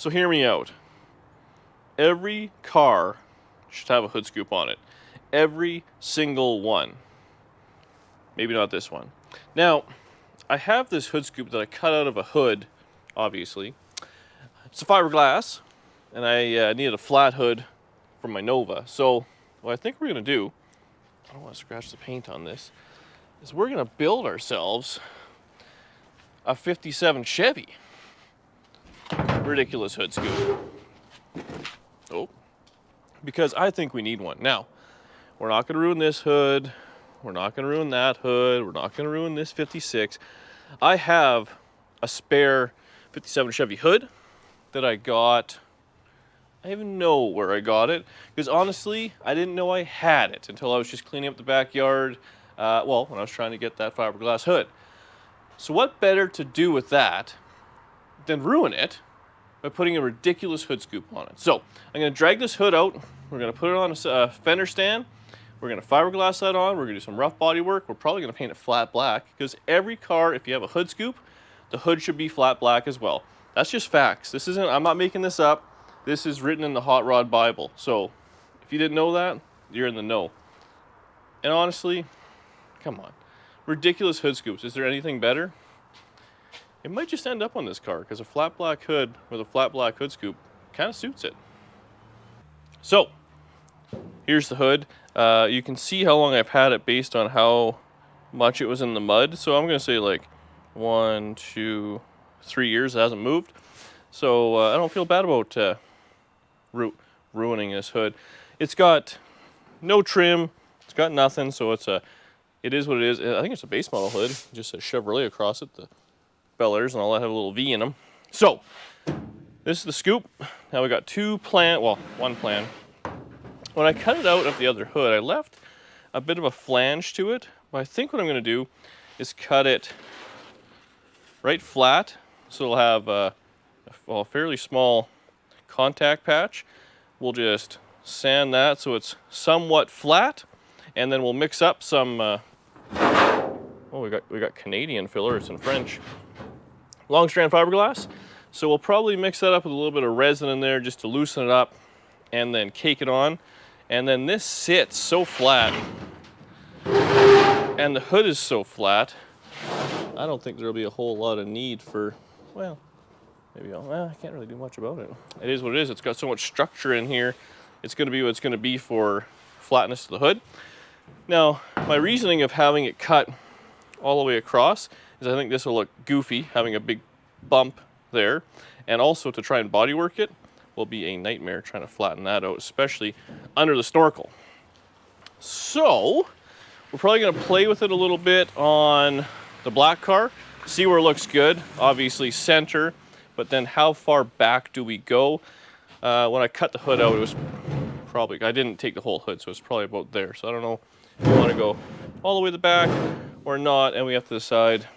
So hear me out. Every car should have a hood scoop on it. Every single one. Maybe not this one. Now, I have this hood scoop that I cut out of a hood, obviously. It's a fiberglass, and I needed a flat hood for my Nova. So what I think we're going to do, I don't want to scratch the paint on this, is we're going to build ourselves a 57 Chevy. Ridiculous hood scoop. Oh, because I think we need one. Now, we're not going to ruin this hood. We're not going to ruin that hood. We're not going to ruin this 56. I have a spare 57 Chevy hood that I got. I even know where I got it, because honestly, I didn't know I had it until I was just cleaning up the backyard, well, when I was trying to get that fiberglass hood. So what better to do with that than ruin it by putting a ridiculous hood scoop on it? So I'm going to drag this hood out. We're going to put it on a fender stand. We're going to fiberglass that on. We're going to do some rough body work. We're probably going to paint it flat black, because every car, if you have a hood scoop, the hood should be flat black as well. That's just facts. This isn't, I'm not making this up. This is written in the Hot Rod Bible. So if you didn't know that, you're in the know. And honestly, come on. Ridiculous hood scoops. Is there anything better? It might just end up on this car, because a flat black hood with a flat black hood scoop kind of suits it. So here's the hood. You can see how long I've had it based on how much it was in the mud. So I'm going to say like 1, 2, 3 years. It hasn't moved. So I don't feel bad about ruining this hood. It's got no trim. It's got nothing. So it is what it is. I think it's a base model hood. It just says Chevrolet across it. The Bel Airs and all that have a little V in them. So this is the scoop. Now we got one plan. When I cut it out of the other hood, I left a bit of a flange to it. But I think what I'm going to do is cut it right flat, so it'll have a fairly small contact patch. We'll just sand that so it's somewhat flat, and then we'll mix up some. We got Canadian filler. It's in French. Long strand fiberglass. So we'll probably mix that up with a little bit of resin in there just to loosen it up, and then cake it on. And then this sits so flat, and the hood is so flat, I don't think there'll be a whole lot of need for, well, maybe I can't really do much about it. It is what it is. It's got so much structure in here. It's going to be what it's going to be for flatness of the hood. Now, my reasoning of having it cut all the way across is I think this will look goofy, having a big bump there, and also to try and bodywork it will be a nightmare trying to flatten that out, especially under the snorkel. So we're probably going to play with it a little bit on the black car, see where it looks good. Obviously center, but then how far back do we go? When I cut the hood out, it was probably, I didn't take the whole hood, so it's probably about there. So I don't know if we want to go all the way to the back or not, and we have to decide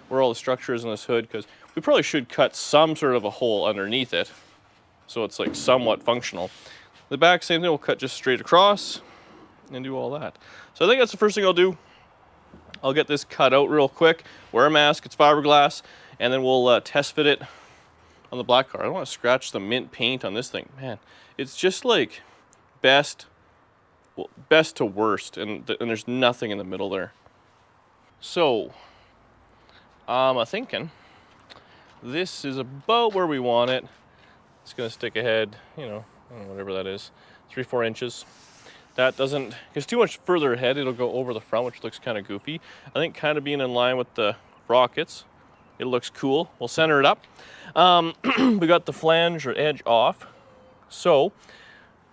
where all the structure is in this hood, because we probably should cut some sort of a hole underneath it, so it's like somewhat functional. The back, same thing, we'll cut just straight across and do all that. So I think that's the first thing I'll do. I'll get this cut out real quick, wear a mask, it's fiberglass, and then we'll test fit it on the black car. I don't want to scratch the mint paint on this thing. Man, it's just like best to worst, and there's nothing in the middle there. So, I'm thinking this is about where we want it. It's going to stick ahead, you know, whatever that is, 3-4 inches. That doesn't, because too much further ahead, it'll go over the front, which looks kind of goofy. I think kind of being in line with the rockets, it looks cool. We'll center it up. We got the flange or edge off. So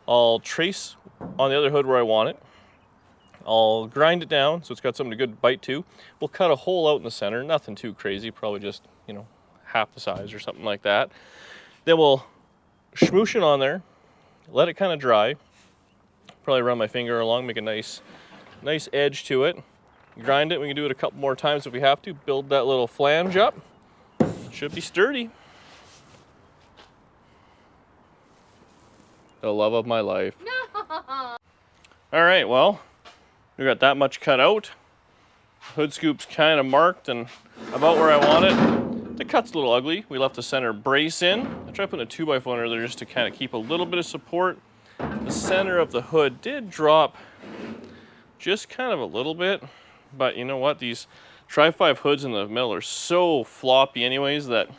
I'll trace on the other hood where I want it. I'll grind it down so it's got something to good bite to. We'll cut a hole out in the center, nothing too crazy, probably just, you know, half the size or something like that. Then we'll smoosh it on there, let it kind of dry. Probably run my finger along, make a nice edge to it. Grind it. We can do it a couple more times if we have to. Build that little flange up. Should be sturdy. The love of my life. No. All right, well, we got that much cut out. Hood scoop's kind of marked and about where I want it. The cut's a little ugly. We left the center brace in. I tried putting a 2x4 under there just to kind of keep a little bit of support. The center of the hood did drop just kind of a little bit, but you know what? These Tri-5 hoods in the middle are so floppy anyways that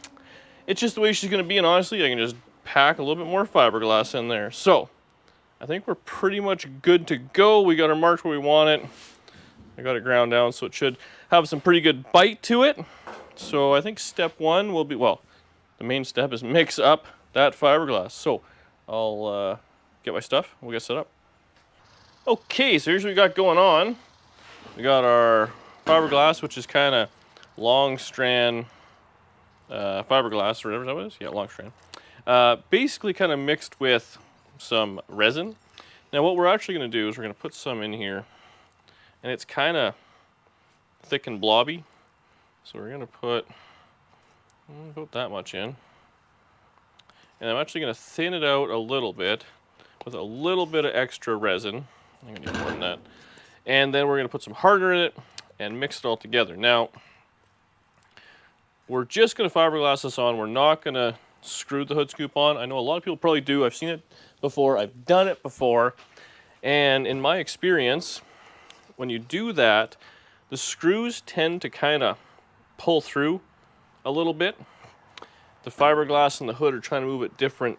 it's just the way she's going to be, and honestly, I can just pack a little bit more fiberglass in there. So, I think we're pretty much good to go. We got her marked where we want it. I got it ground down, so it should have some pretty good bite to it. So I think step one will be, well, the main step is mix up that fiberglass. So I'll get my stuff, we'll get set up. Okay, so here's what we got going on. We got our fiberglass, which is kind of long strand fiberglass, or whatever that was. Yeah, long strand. Basically kind of mixed with some resin. Now what we're actually going to do is we're going to put some in here, and it's kind of thick and blobby. So we're going to put that much in. And I'm actually going to thin it out a little bit with a little bit of extra resin. I'm going to need more than that. And then we're going to put some hardener in it and mix it all together. Now, we're just going to fiberglass this on. We're not going to screw the hood scoop on. I know a lot of people probably do. I've seen it before. I've done it before. And in my experience, when you do that, the screws tend to kind of pull through a little bit. The fiberglass and the hood are trying to move at different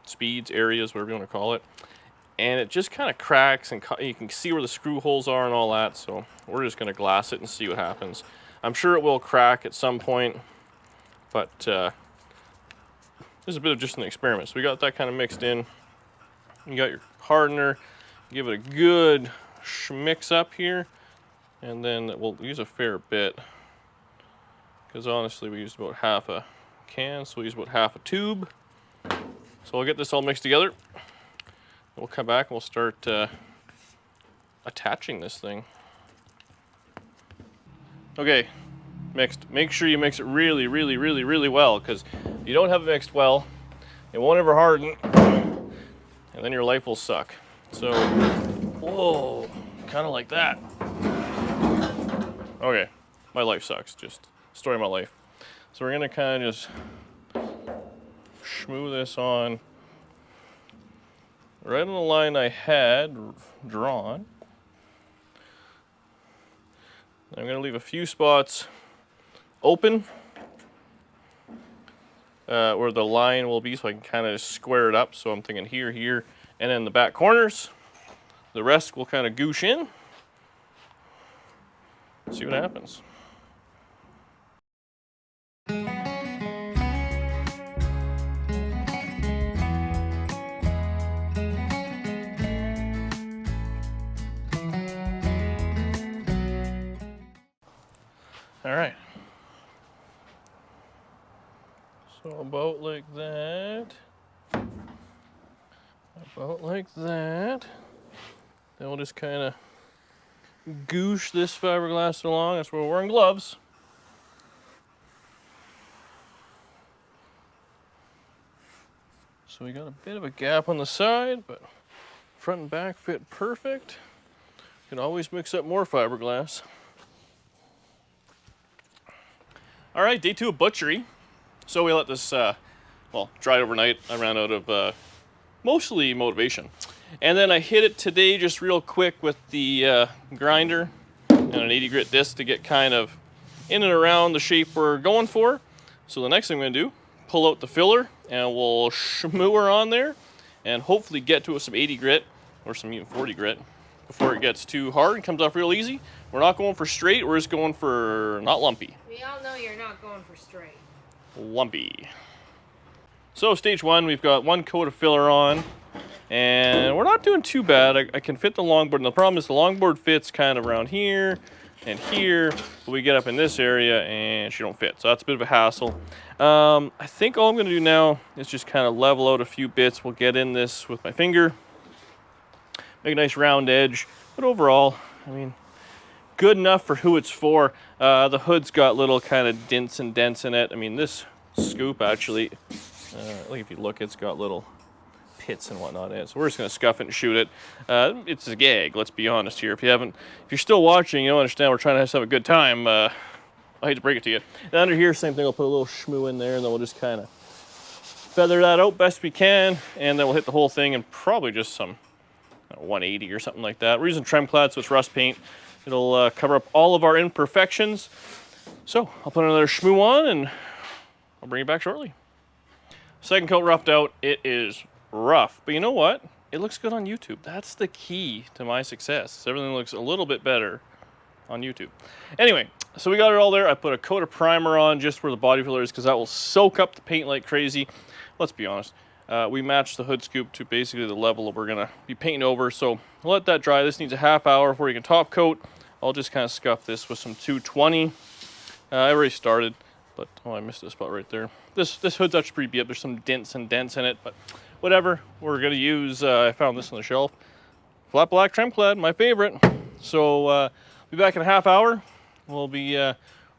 speeds, areas, whatever you want to call it. And it just kind of cracks, and you can see where the screw holes are and all that. So we're just going to glass it and see what happens. I'm sure it will crack at some point, but this is a bit of just an experiment. So we got that kind of mixed in. You got your hardener. Give it a good mix up here. And then we'll use a fair bit, because honestly we used about half a can, so we'll use about half a tube. So we'll get this all mixed together. We'll come back and we'll start attaching this thing. Okay, mixed. Make sure you mix it really, really, really, really well, because if you don't have it mixed well, it won't ever harden, and then your life will suck. So, whoa, kind of like that. Okay, my life sucks, just story of my life. So we're gonna kind of just schmoo this on right on the line I had drawn. I'm gonna leave a few spots open where the line will be, so I can kind of square it up. So I'm thinking here, here, and then the back corners. The rest will kind of goosh in. See what happens. All right. So about like that. About like that. Then we'll just kind of goosh this fiberglass along. That's where we're wearing gloves. So we got a bit of a gap on the side, but front and back fit perfect. You can always mix up more fiberglass. All right, day 2 of butchery. So we let this, well, dry overnight. I ran out of mostly motivation. And then I hit it today just real quick with the grinder and an 80 grit disc to get kind of in and around the shape we're going for. So the next thing I'm gonna do, pull out the filler and we'll schmoo her on there and hopefully get to some 80 grit or some even 40 grit before it gets too hard and comes off real easy. We're not going for straight, we're just going for not lumpy. We all know you're not going for straight. Lumpy. So stage 1, we've got 1 coat of filler on. And we're not doing too bad. I can fit the longboard, and the problem is the longboard fits kind of around here and here, but we get up in this area and she don't fit, so that's a bit of a hassle. I think all I'm going to do now is just kind of level out a few bits. We'll get in this with my finger, make a nice round edge, but overall, I mean, good enough for who it's for. The hood's got little kind of dints and dents in it. I mean, this scoop actually, like if you look, it's got little pits and whatnot in it. So we're just going to scuff it and shoot it. It's a gag, let's be honest here. If you're still watching, you don't understand we're trying to have a good time. I hate to break it to you. And under here, same thing, I'll put a little shmoo in there, and then we'll just kind of feather that out best we can, and then we'll hit the whole thing and probably just some 180 or something like that. We're using Tremclad, so it's rust paint. It'll cover up all of our imperfections. So I'll put another shmoo on, and I'll bring it back shortly. Second coat roughed out. It is rough, but you know what? It looks good on YouTube. That's the key to my success. Everything looks a little bit better on YouTube. Anyway, so we got it all there. I put a coat of primer on just where the body filler is because that will soak up the paint like crazy. Let's be honest. We matched the hood scoop to basically the level that we're gonna be painting over. So let that dry. This needs a half hour before you can top coat. I'll just kind of scuff this with some 220. I already started, but oh, I missed this spot right there. This hood's actually pretty beat up. There's some dents in it, but whatever. We're gonna use. I found this on the shelf. Flat black Tremclad, my favorite. So be back in a half hour. We'll be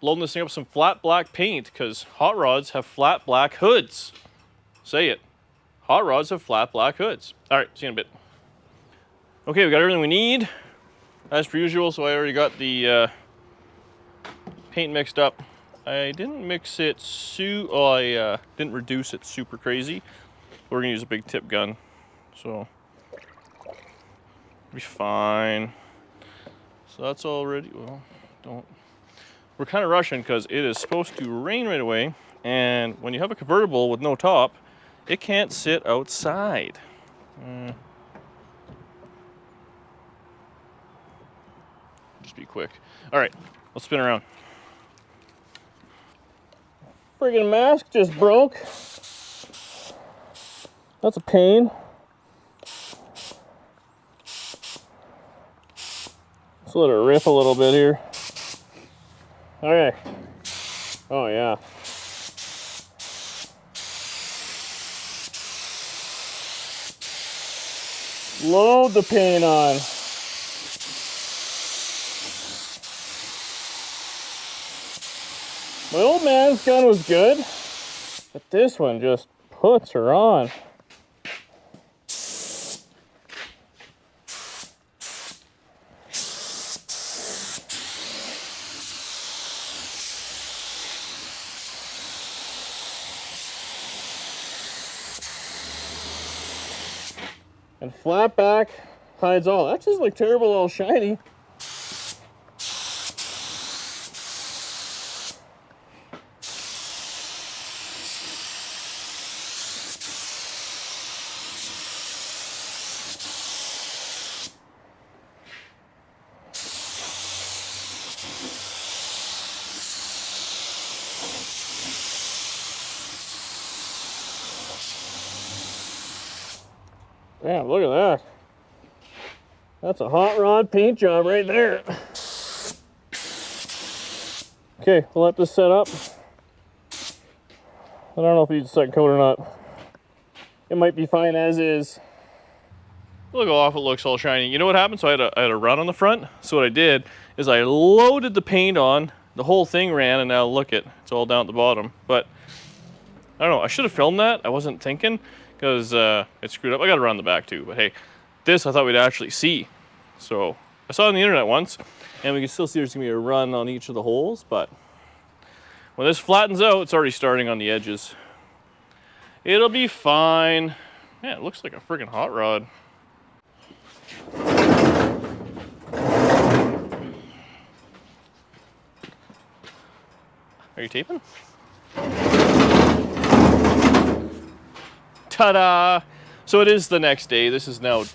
loading this thing up with some flat black paint because hot rods have flat black hoods. Say it. Hot rods have flat black hoods. All right, see you in a bit. Okay, we got everything we need as per usual. So I already got the paint mixed up. I didn't mix it I didn't reduce it super crazy. We're gonna use a big tip gun, so it'll be fine. So that's already, well, we're kind of rushing because it is supposed to rain right away, and when you have a convertible with no top, it can't sit outside. Just be quick. All right, let's spin around. Friggin' mask just broke. That's a pain. Let's let it rip a little bit here. Okay. Oh yeah. Load the paint on. My old man's gun was good, but this one just puts her on. And flat back hides all. That just looked terrible, all shiny. Damn, look at that. That's a hot rod paint job right there. Okay, we'll let this set up. I don't know if it needs a second coat or not. It might be fine as is. Look how off it looks all shiny. You know what happened? So I had a run on the front. So what I did is I loaded the paint on, the whole thing ran, and now look it's all down at the bottom. But I don't know, I should have filmed that. I wasn't thinking because it screwed up. I got to run the back too, but hey, this I thought we'd actually see. So I saw it on the internet once, and we can still see there's gonna be a run on each of the holes, but when this flattens out, it's already starting on the edges. It'll be fine. Man, it looks like a friggin' hot rod. Are you taping? Ta-da! So it is the next day. This is now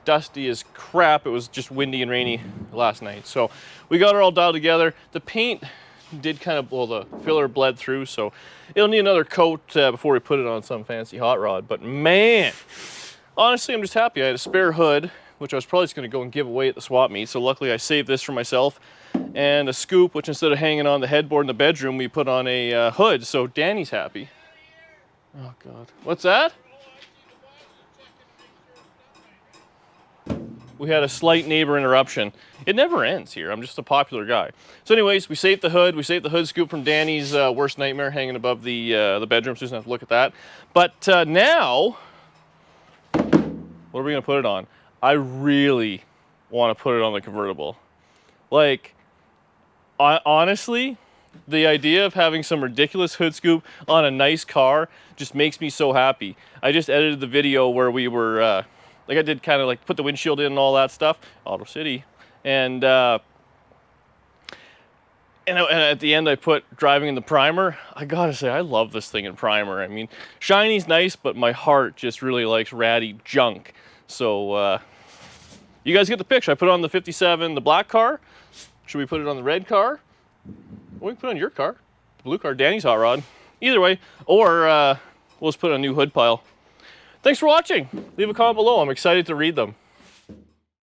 dusty as crap. It was just windy and rainy last night. So we got it all dialed together. The paint did kind of, well, the filler bled through, so it'll need another coat before we put it on some fancy hot rod. But man, honestly, I'm just happy. I had a spare hood, which I was probably just going to go and give away at the swap meet. So luckily I saved this for myself, and a scoop, which instead of hanging on the headboard in the bedroom, we put on a hood. So Danny's happy. Oh God, what's that? We had a slight neighbor interruption. It never ends here. I'm just a popular guy. So anyways, we saved the hood. We saved the hood scoop from Danny's worst nightmare hanging above the bedroom, so he doesn't have to look at that. But now, what are we gonna put it on? I really want to put it on the convertible. Like, honestly, The idea of having some ridiculous hood scoop on a nice car just makes me so happy. I just edited the video where we were, like I did kind of like put the windshield in and all that stuff, Auto City, and at the end I put driving in the primer. I gotta say, I love this thing in primer. I mean, shiny's nice, but my heart just really likes ratty junk. So you guys get the picture. I put it on the 57, the black car. Should we put it on the red car? We can put it on your car, the blue car, Danny's hot rod. Either way, or we'll just put a new hood pile. Thanks for watching. Leave a comment below. I'm excited to read them.